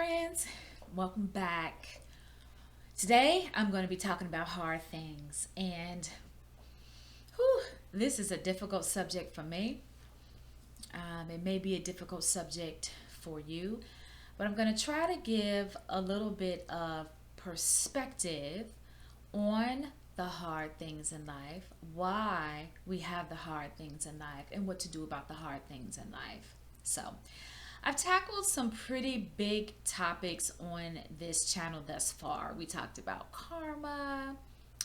friends, welcome back. Today I'm going to be talking about hard things, and this is a difficult subject for me. It may be a difficult subject for you, but I'm going to try to give a little bit of perspective on the hard things in life, why we have the hard things in life, and what to do about the hard things in life. So, I've tackled some pretty big topics on this channel thus far. We talked about karma,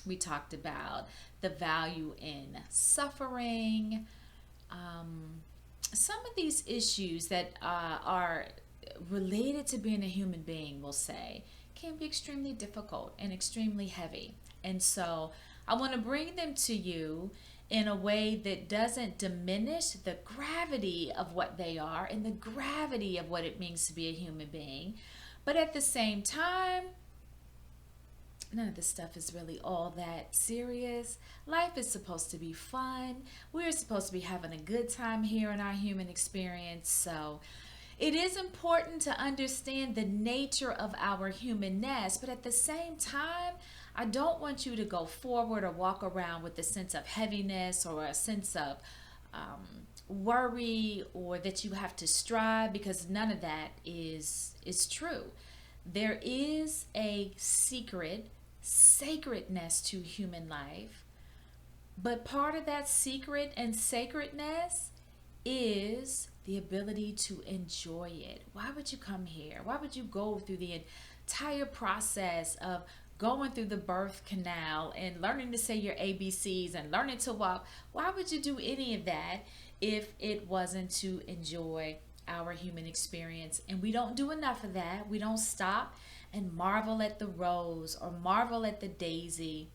we talked about the value in suffering, some of these issues that are related to being a human being, we'll say, can be extremely difficult and extremely heavy. And so I want to bring them to you in a way that doesn't diminish the gravity of what they are and the gravity of what it means to be a human being. But at the same time, none of this stuff is really all that serious. Life is supposed to be fun. We're supposed to be having a good time here in our human experience. So it is important to understand the nature of our humanness, but at the same time, I don't want you to go forward or walk around with a sense of heaviness or a sense of worry or that you have to strive, because none of that is true. There is a secret sacredness to human life, but part of that secret and sacredness is the ability to enjoy it. Why would you come here? Why would you go through the entire process of going through the birth canal and learning to say your ABCs and learning to walk? Why would you do any of that if it wasn't to enjoy our human experience? And we don't do enough of that. We don't stop and marvel at the rose or marvel at the daisy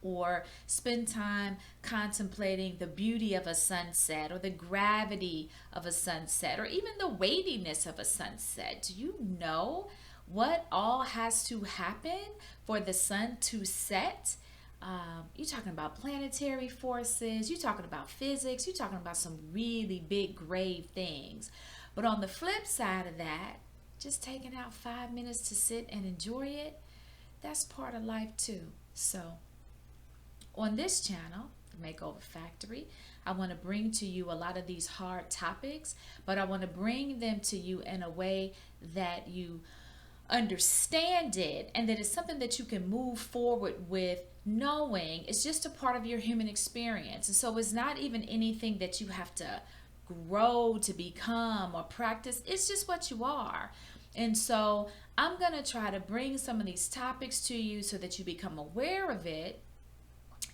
or spend time contemplating the beauty of a sunset or the gravity of a sunset or even the weightiness of a sunset. Do you know what all has to happen for the sun to set? You're talking about planetary forces, you're talking about physics, you're talking about some really big, grave things. But on the flip side of that, just taking out 5 minutes to sit and enjoy it, that's part of life too. So, on this channel, the Makeover Factory, I want to bring to you a lot of these hard topics, but I want to bring them to you in a way that you understand it and that it's something that you can move forward with, knowing it's just a part of your human experience. And so it's not even anything that you have to grow to become or practice. It's just what you are. And so I'm going to try to bring some of these topics to you so that you become aware of it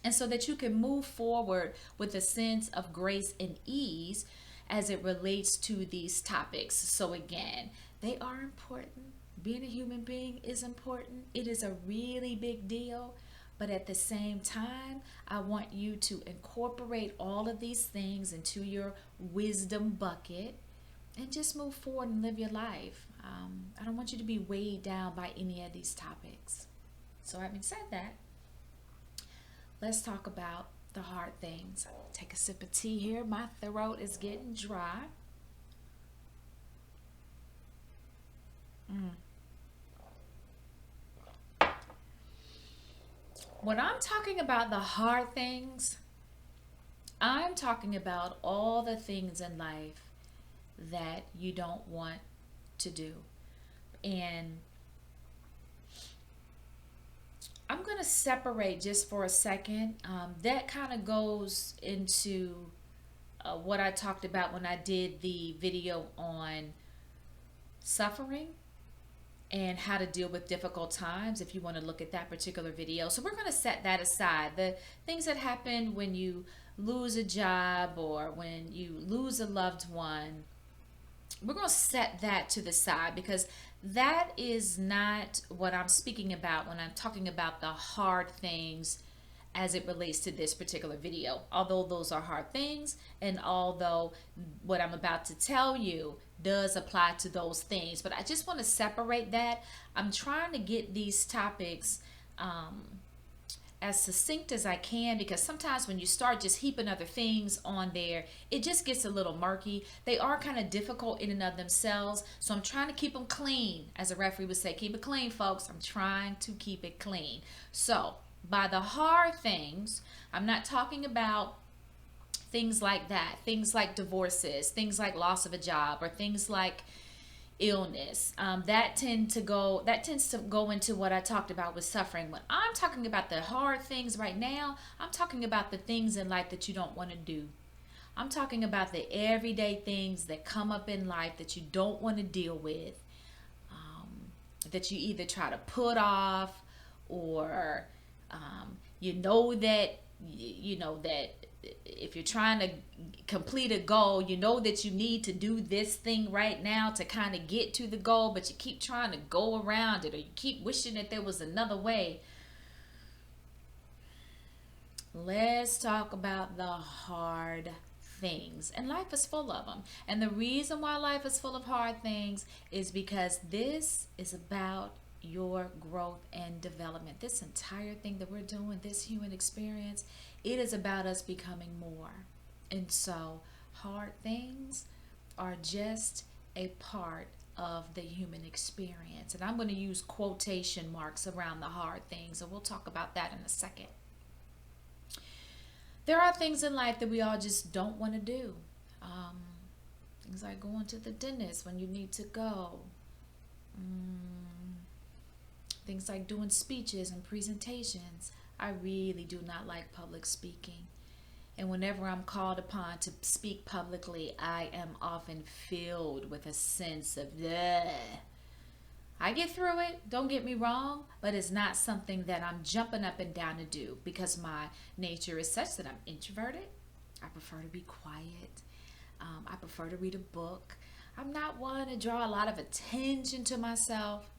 and so that you can move forward with a sense of grace and ease as it relates to these topics. So again, they are important. Being a human being is important. It is a really big deal. But at the same time, I want you to incorporate all of these things into your wisdom bucket and just move forward and live your life. I don't want you to be weighed down by any of these topics. So having said that, let's talk about the hard things. Take a sip of tea here. My throat is getting dry. When I'm talking about the hard things, I'm talking about all the things in life that you don't want to do. And I'm going to separate just for a second. That kind of goes into what I talked about when I did the video on suffering and how to deal with difficult times, if you want to look at that particular video. So we're going to set that aside. The things that happen when you lose a job or when you lose a loved one, we're going to set that to the side, because that is not what I'm speaking about when I'm talking about the hard things as it relates to this particular video. Although those are hard things, and although what I'm about to tell you does apply to those things, but I just want to separate that. I'm trying to get these topics as succinct as I can, because sometimes when you start just heaping other things on there, it just gets a little murky. They are kind of difficult in and of themselves, so I'm trying to keep them clean. As a referee would say, keep it clean, folks. I'm trying to keep it clean. So by the hard things, I'm not talking about things like that, things like divorces, things like loss of a job, or things like illness. That tends to go into what I talked about with suffering. When I'm talking about the hard things right now, I'm talking about the things in life that you don't want to do. I'm talking about the everyday things that come up in life that you don't want to deal with, that you either try to put off, or you know that if you're trying to complete a goal, you know that you need to do this thing right now to kind of get to the goal, but you keep trying to go around it, or you keep wishing that there was another way. Let's talk about the hard things. And life is full of them. And the reason why life is full of hard things is because this is about your growth and development. This entire thing that we're doing, this human experience, it is about us becoming more. And so hard things are just a part of the human experience. And I'm going to use quotation marks around the hard things, and we'll talk about that in a second. There are things in life that we all just don't want to do. Things like going to the dentist when you need to go. Things like doing speeches and presentations. I really do not like public speaking. And whenever I'm called upon to speak publicly, I am often filled with a sense of bleh. I get through it, don't get me wrong, but it's not something that I'm jumping up and down to do, because my nature is such that I'm introverted. I prefer to be quiet. I prefer to read a book. I'm not one to draw a lot of attention to myself.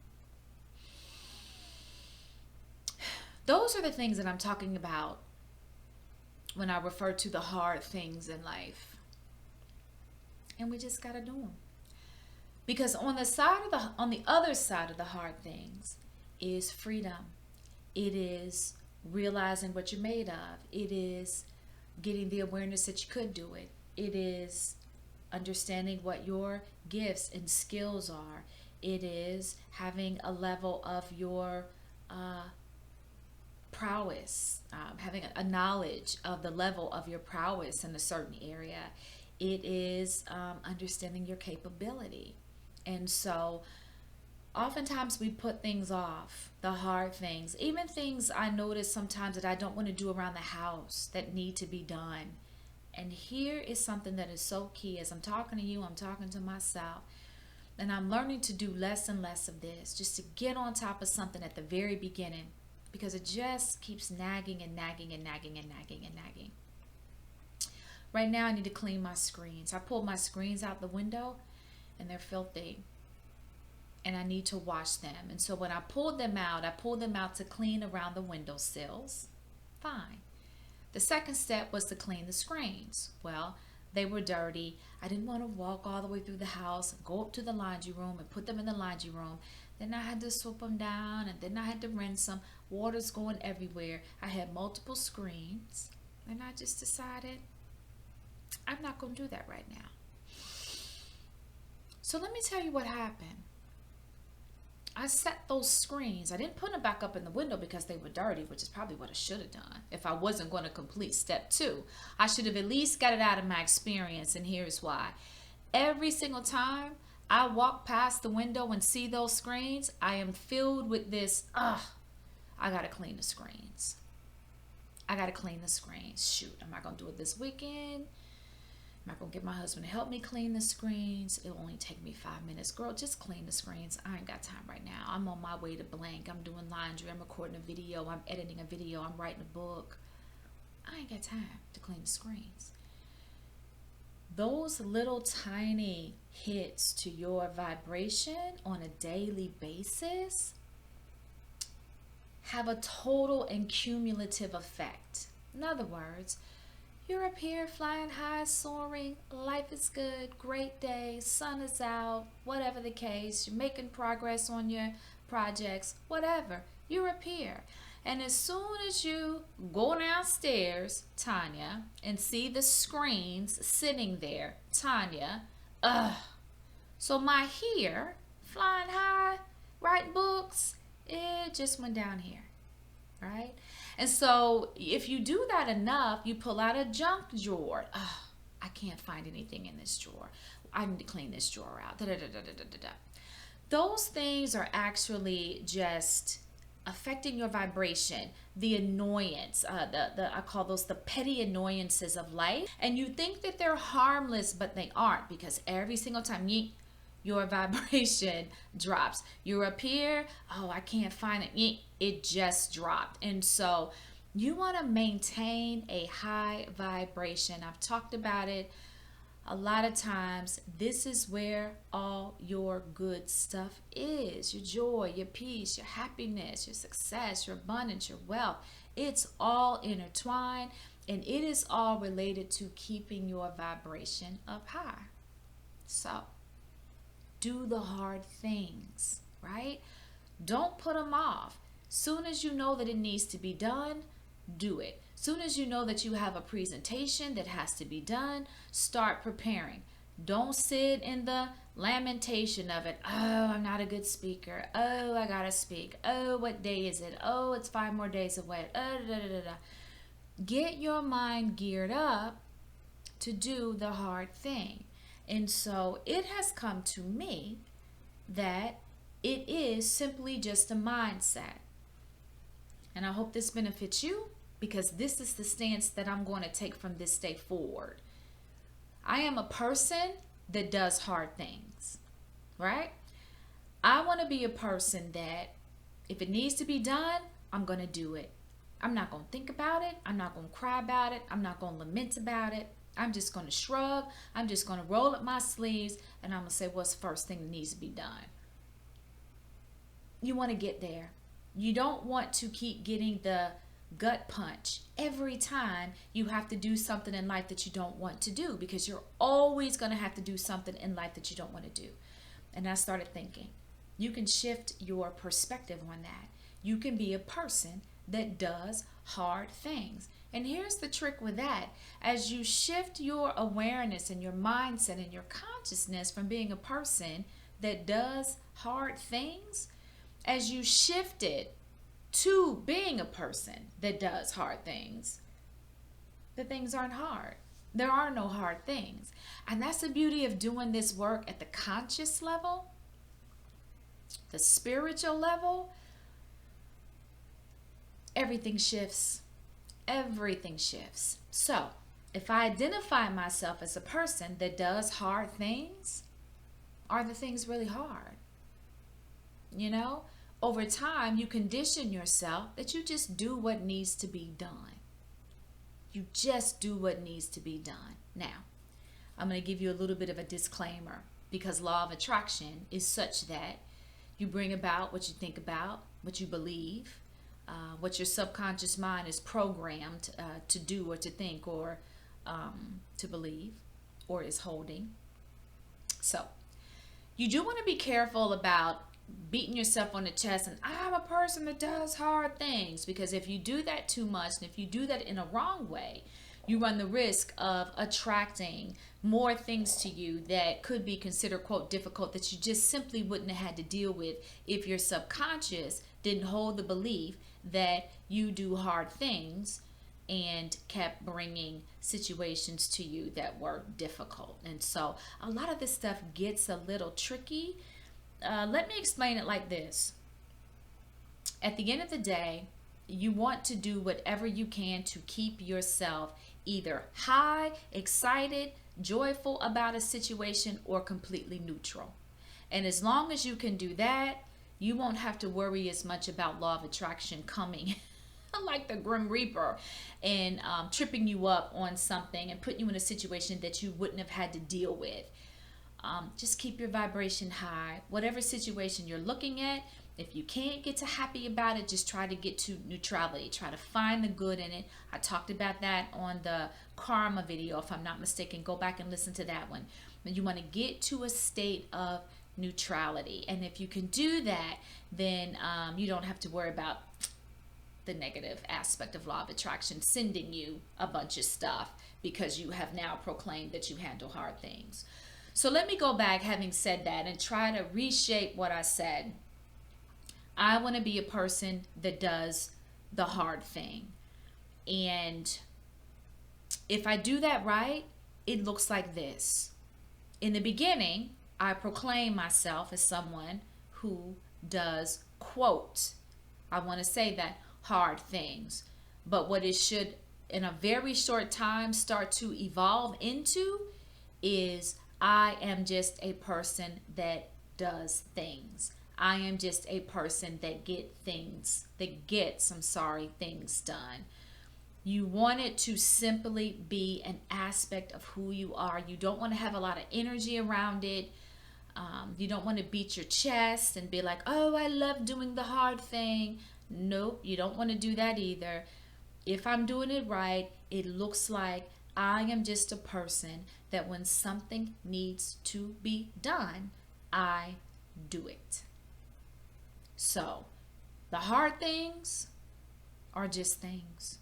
Those are the things that I'm talking about when I refer to the hard things in life. And we just gotta do them. Because on the other side of the hard things is freedom. It is realizing what you're made of. It is getting the awareness that you could do it. It is understanding what your gifts and skills are. It is having a level of your prowess, having a knowledge of the level of your prowess in a certain area. It is understanding your capability. And so oftentimes we put things off, the hard things, even things I notice sometimes that I don't want to do around the house that need to be done. And here is something that is so key. As I'm talking to you, I'm talking to myself. And I'm learning to do less and less of this, just to get on top of something at the very beginning, because it just keeps nagging and nagging and nagging and nagging and nagging. Right now I need to clean my screens. I pulled my screens out the window and they're filthy, and I need to wash them. And so when I pulled them out to clean around the windowsills. Fine. The second step was to clean the screens. Well, they were dirty. I didn't want to walk all the way through the house and go up to the laundry room and put them in the laundry room. Then I had to swoop them down, and then I had to rinse them. Water's going everywhere. I had multiple screens, and I just decided I'm not going to do that right now. So let me tell you what happened. I set those screens. I didn't put them back up in the window because they were dirty, which is probably what I should have done if I wasn't going to complete step 2. I should have at least got it out of my experience, and here's why. Every single time I walk past the window and see those screens, I am filled with this, I gotta clean the screens. I gotta clean the screens. Shoot, am I gonna do it this weekend? Am I gonna get my husband to help me clean the screens? It'll only take me 5 minutes. Girl, just clean the screens. I ain't got time right now. I'm on my way to blank. I'm doing laundry. I'm recording a video. I'm editing a video. I'm writing a book. I ain't got time to clean the screens. Those little tiny hits to your vibration on a daily basis have a total and cumulative effect. In other words, you're up here flying high, soaring, life is good, great day, sun is out, whatever the case, you're making progress on your projects, whatever. You're up here. And as soon as you go downstairs, Tonya, and see the screens sitting there, Tonya, ugh. So my here, flying high, writing books, it just went down here, right? And so if you do that enough, you pull out a junk drawer. Ugh, I can't find anything in this drawer. I need to clean this drawer out. Da, da, da, da, da, da, da. Those things are actually just affecting your vibration, the annoyance, I call those the petty annoyances of life. And you think that they're harmless, but they aren't, because every single time your vibration drops. You're up here, oh, I can't find it. It just dropped. And so you want to maintain a high vibration. I've talked about it a lot of times. This is where all your good stuff is. Your joy, your peace, your happiness, your success, your abundance, your wealth. It's all intertwined, and it is all related to keeping your vibration up high. So do the hard things, right? Don't put them off. Soon as you know that it needs to be done, do it. Soon as you know that you have a presentation that has to be done, start preparing. Don't sit in the lamentation of it. Oh, I'm not a good speaker. Oh, I gotta speak. Oh, what day is it? Oh, it's 5 more days away. Oh, da, da, da, da. Get your mind geared up to do the hard thing. And so it has come to me that it is simply just a mindset. And I hope this benefits you, because this is the stance that I'm going to take from this day forward. I am a person that does hard things, right? I want to be a person that if it needs to be done, I'm going to do it. I'm not going to think about it. I'm not going to cry about it. I'm not going to lament about it. I'm just going to shrug. I'm just going to roll up my sleeves, and I'm going to say, what's the first thing that needs to be done? You want to get there. You don't want to keep getting the gut punch every time you have to do something in life that you don't want to do, because you're always going to have to do something in life that you don't want to do. And I started thinking, you can shift your perspective on that. You can be a person that does hard things. And here's the trick with that. As you shift your awareness and your mindset and your consciousness from being a person that does hard things, as you shift it to being a person that does hard things, the things aren't hard. There are no hard things. And that's the beauty of doing this work at the conscious level, the spiritual level. Everything shifts. Everything shifts. So if I identify myself as a person that does hard things, are the things really hard? You know, over time, you condition yourself that you just do what needs to be done. You just do what needs to be done. Now, I'm going to give you a little bit of a disclaimer, because law of attraction is such that you bring about what you think about, what you believe, what your subconscious mind is programmed to do or to think or to believe or is holding. So you do want to be careful about beating yourself on the chest and I'm a person that does hard things, because if you do that too much, and if you do that in a wrong way, you run the risk of attracting more things to you that could be considered, quote, difficult, that you just simply wouldn't have had to deal with if your subconscious didn't hold the belief that you do hard things and kept bringing situations to you that were difficult. And so a lot of this stuff gets a little tricky. Let me explain it like this. At the end of the day, you want to do whatever you can to keep yourself either high, excited, joyful about a situation, or completely neutral. And as long as you can do that, you won't have to worry as much about law of attraction coming like the Grim Reaper and tripping you up on something and putting you in a situation that you wouldn't have had to deal with. Just keep your vibration high. Whatever situation you're looking at, if you can't get to happy about it, just try to get to neutrality. Try to find the good in it. I talked about that on the karma video, if I'm not mistaken. Go back and listen to that one. But you want to get to a state of neutrality. And if you can do that, then you don't have to worry about the negative aspect of law of attraction sending you a bunch of stuff because you have now proclaimed that you handle hard things. So let me go back, having said that, and try to reshape what I said. I want to be a person that does the hard thing. And if I do that right, it looks like this. In the beginning, I proclaim myself as someone who does, quote, I want to say that, hard things. But what it should, in a very short time, start to evolve into is I am just a person that does things. I am just a person that gets things done. You want it to simply be an aspect of who you are. You don't want to have a lot of energy around it. You don't want to beat your chest and be like, oh, I love doing the hard thing. Nope, you don't want to do that either. If I'm doing it right, it looks like I am just a person that when something needs to be done, I do it. So, the hard things are just things.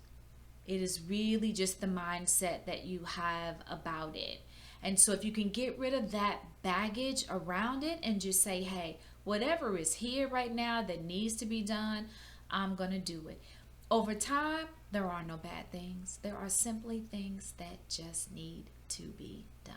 It is really just the mindset that you have about it. And so if you can get rid of that baggage around it and just say, hey, whatever is here right now that needs to be done, I'm going to do it. Over time, there are no bad things. There are simply things that just need to be done.